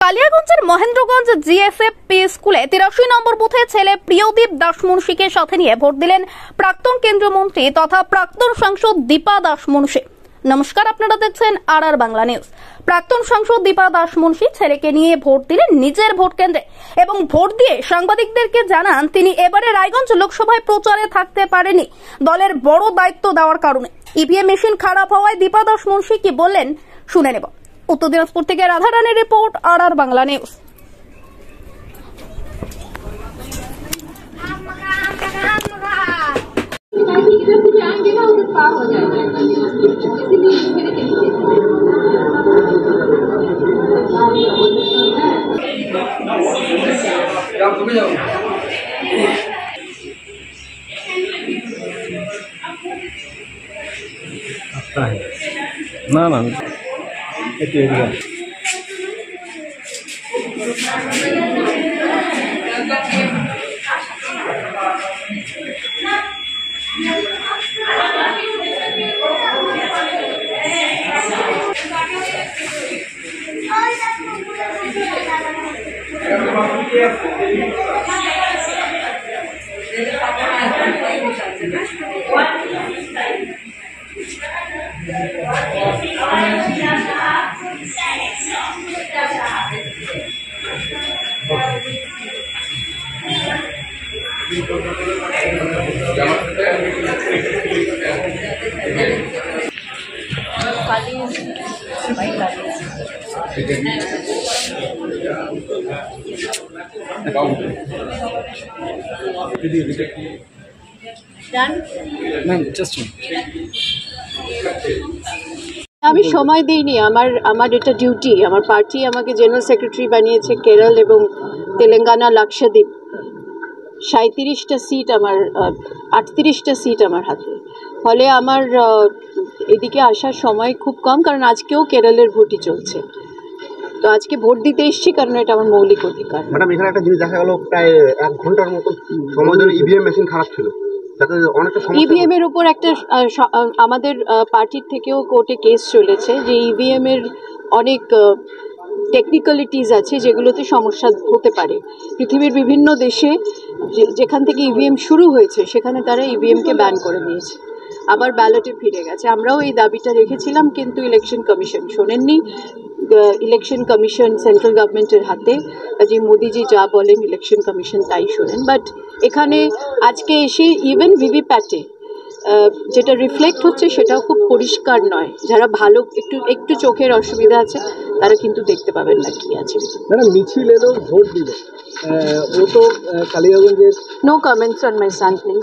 কালিয়াগঞ্জের Mahendraganj GSFP স্কুলে 83 নম্বর বুথে ছেলে প্রিয়দীপ দাসমুন্সিকে সাথে নিয়ে ভোট দিলেন প্রাক্তন কেন্দ্রীয় মন্ত্রী তথা প্রাক্তন সাংসদ দীপা দাসমুন্সি। নমস্কার, আপনারা দেখছেন আর বাংলা নিউজ। প্রাক্তন সাংসদ দীপা দাসমুন্সি ছেলেকে নিয়ে ভোট দিলেন নিজের ভোট কেন্দ্রে এবং ভোট দিয়ে সাংবাদিকদেরকে জানান তিনি এবারে রায়গঞ্জ লোকসভায় প্রচারে থাকতে পারেনি দলের বড় দায়িত্ব দেওয়ার কারণে। ইভিএম মেশিন খারাপ হওয়ায় দীপা দাসমুন্সি কি বললেন শুনে নেব। উত্তর দিনাজপুর থেকে রাধা রানীর রিপোর্ট, আর বাংলা নিউজ। না না একটু এদিকে আমি সময় দিইনি, আমার এটা ডিউটি। আমার পার্টি আমাকে জেনারেল সেক্রেটারি বানিয়েছে কেরল এবং তেলেঙ্গানা, লাক্ষাদ্বীপ। 37টা সিট আমার, 38টা সিট আমার হাতে। ফলে আমার এদিকে আসার সময় খুব কম, কারণ আজকেও কেরলের ভোটই চলছে। তো আজকে ভোট দিতে এসেছি কারণ এটা আমার মৌলিক অধিকার। ম্যাডাম, এখানে একটা জিনিস দেখা গেল, প্রায় 1 ঘন্টার মতো সময় ধরে ইভিএম মেশিন খারাপ ছিল। ইভিএম এর উপর একটা আমাদের পার্টির থেকেও কোর্টে কেস চলেছে যে ইভিএম এর অনেক টেকনিক্যালিটিস আছে যেগুলোতে সমস্যা হতে পারে। পৃথিবীর বিভিন্ন দেশে যেখান থেকে ইভিএম শুরু হয়েছে সেখানে তারা ইভিএমকে ব্যান করে দিয়েছে, আবার ব্যালটে ফিরে গেছে। আমরাও এই দাবিটা রেখেছিলাম, কিন্তু ইলেকশন কমিশন শোনেননি। ইলেকশন কমিশন সেন্ট্রাল গভর্নমেন্টের হাতে, যে মোদিজি যা বলেন ইলেকশন কমিশন তাই শোনেন। বাট এখানে আজকে এসে ইভেন ভিভিপ্যাটে যেটা রিফ্লেক্ট হচ্ছে সেটাও খুব পরিষ্কার নয়। যারা ভালো একটু চোখের অসুবিধা আছে তারা কিন্তু দেখতে পাবেন না কি আছে। ম্যাডাম, মিছিল এলো, ভোট দিল, ও তো কালিয়াগঞ্জের। No comments on my son please.